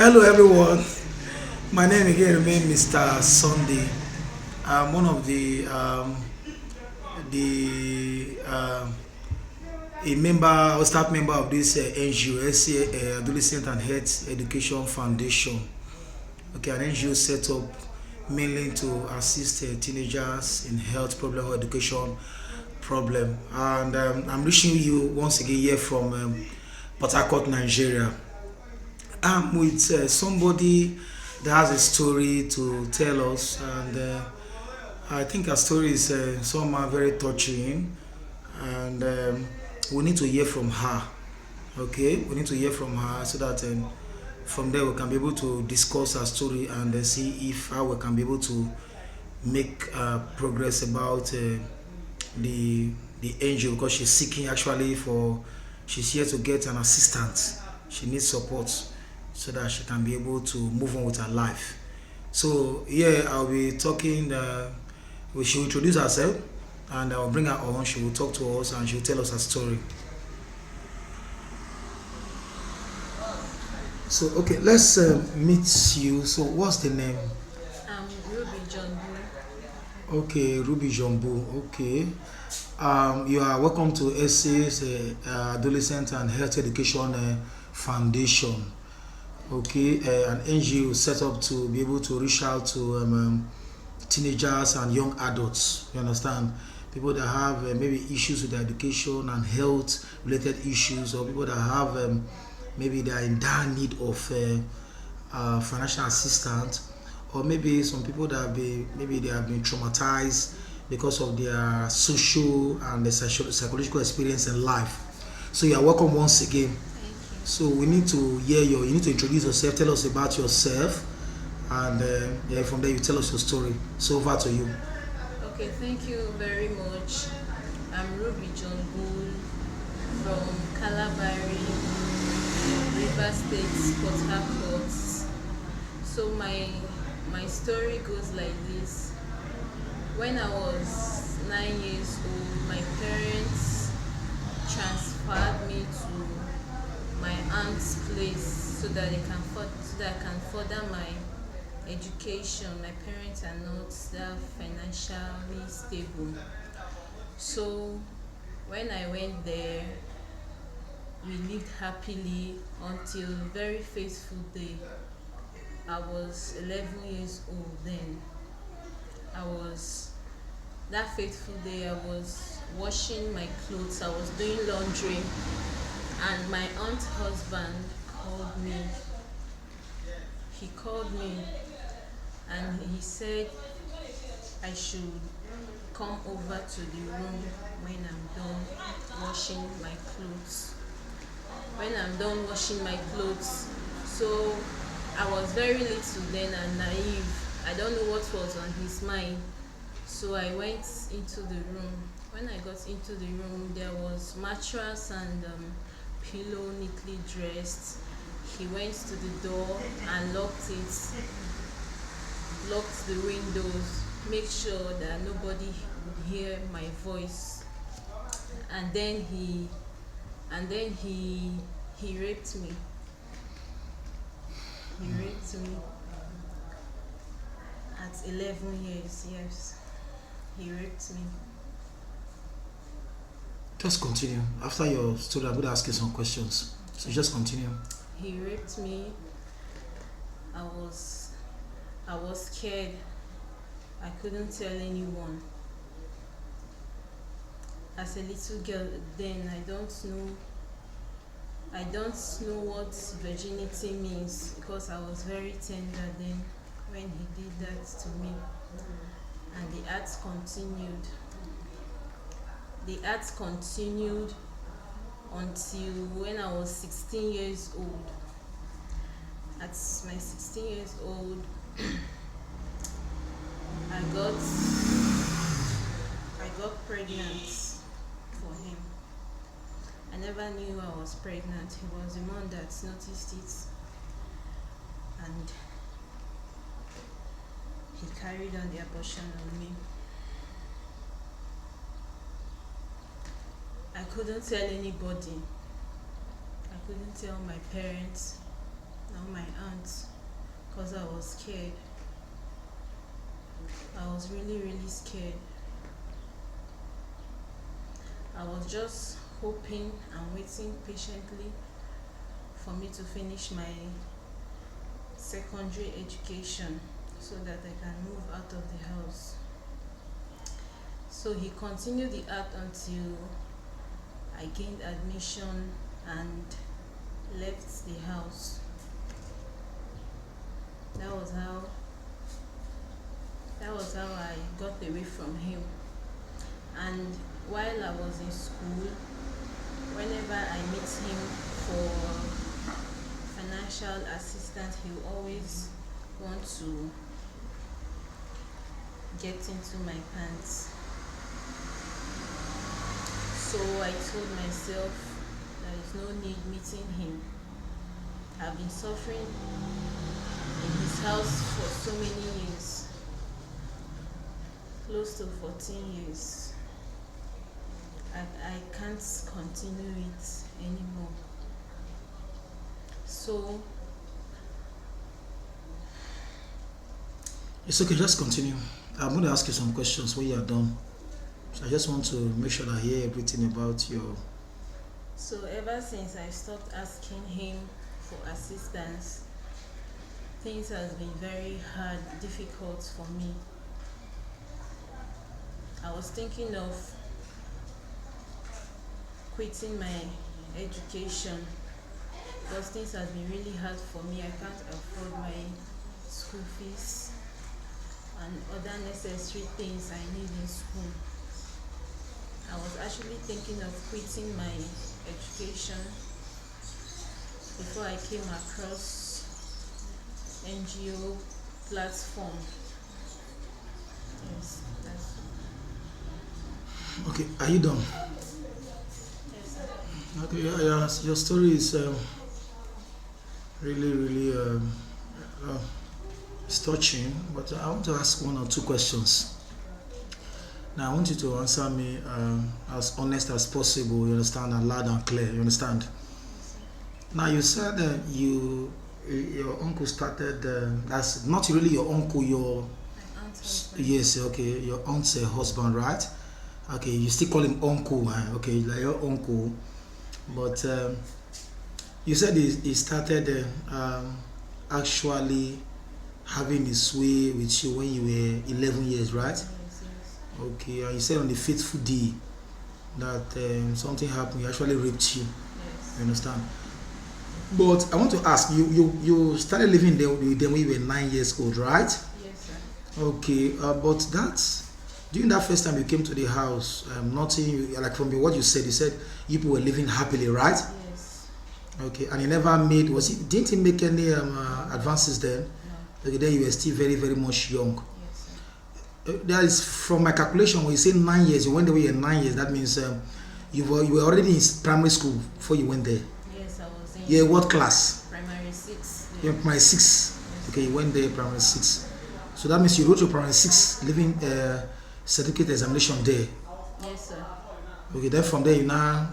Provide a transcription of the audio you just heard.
Hello everyone. My name again remains Mr. Sunday. I'm one of the a member or staff member of this NGO, SCA, Adolescent and Health Education Foundation. Okay, an NGO set up mainly to assist teenagers in health problem or education problem. And I'm reaching you once again here from Port Harcourt, Nigeria. I'm with somebody that has a story to tell us, and I think her story is somehow very touching, and we need to hear from her. Okay, we need to hear from her so that from there we can be able to discuss her story and see if how we can be able to make progress about the angel because she's seeking actually for she's here to get an assistant. She needs support so that she can be able to move on with her life. So yeah, I'll be talking. She will introduce herself, and I'll bring her on. She will talk to us and she will tell us her story. So okay, let's meet you. So what's the name? Rubby Johnbull. Okay, Ruby Johnbull. Okay. You are welcome to SA's Adolescent and Health Education Foundation. Okay, an NGO set up to be able to reach out to teenagers and young adults. You understand? People that have maybe issues with their education and health related issues, or people that have maybe they are in dire need of financial assistance, or maybe some people that have been maybe they have been traumatized because of their social and the psychological experience in life. So you are welcome once again. Thank you. So we need to hear you need to introduce yourself, tell us about yourself, and yeah, from there you tell us your story. So over to you. Okay, thank you very much. I'm Rubby Johnbull from Kalabari, River State, Port Harcourt. So my story goes like this. When I was 9 years old, my parents transferred me to my aunt's place so that I can further my education. My parents are not that financially stable. So when I went there, we lived happily until very faithful day. I was 11 years old then. I was that faithful day I was washing my clothes, I was doing laundry, and my aunt's husband called me. He called me and he said I should come over to the room when I'm done washing my clothes. When I'm done washing my clothes, so I was very little then and naive. I don't know what was on his mind. So I went into the room. When I got into the room, there was mattress and pillow neatly dressed. He went to the door and locked the windows, make sure that nobody would hear my voice. And then he raped me. He raped me at 11 years. Yes, he raped me. Just continue. After your story, I'm going to ask you some questions. So just continue. He raped me. I was scared. I couldn't tell anyone. As a little girl then, I don't know what virginity means because I was very tender then when he did that to me. And the act continued. The act continued until when I was 16 years old. At my 16 years old, I got pregnant for him. I never knew I was pregnant. He was the one that noticed it, and he carried on the abortion on me. I couldn't tell anybody. I couldn't tell my parents. now my aunt, because I was scared. I was really, really scared. I was just hoping and waiting patiently for me to finish my secondary education so that I can move out of the house. So he continued the act until I gained admission and left the house. That was how I got away from him. And while I was in school, whenever I meet him for financial assistance, he will always want to get into my pants. So I told myself there is no need meeting him. I've been suffering in his house for so many years, close to 14 years. I can't continue it anymore. So It's okay, just continue. I'm going to ask you some questions when you are done. So I just want to make sure I hear everything about your. So ever since I stopped asking him for assistance, things has been very hard, difficult for me. I was thinking of quitting my education because things has been really hard for me. I can't afford my school fees and other necessary things I need in school. I was actually thinking of quitting my education before I came across NGO platform. Yes, that's Okay, are you done? yes, sir. Okay, yeah, your story is really, really uh, it's touching, but I want to ask one or two questions. Now, I want you to answer me as honest as possible, you understand, and loud and clear, you understand? Now, you said that your uncle started, that's not really your uncle, your, My aunt's husband. yes, okay, your aunt's husband, right? Okay, you still call him uncle, okay, like your uncle, but you said he started actually having his way with you when you were 11 years, right? Yes, yes. Okay, and you said on the fateful day that something happened, he actually raped you, Yes. you understand? But I want to ask you, you started living there with them when you were 9 years old, right? Yes, sir. Okay, but that's during that first time you came to the house, nothing like from what you said you people were living happily, right? Yes. Okay, and he never made was he didn't he make any advances then? No. Okay, then you were still very very much young. Yes, sir. That is from my calculation. When you say 9 years, you went there when you were 9 years. That means you were already in primary school before you went there. Yes, I was in Yeah, what class? primary 6. Yeah, Yes. primary six. Okay, you went there primary six. So that means you wrote your primary six living certificate examination there. Yes, sir. Okay, then from there you now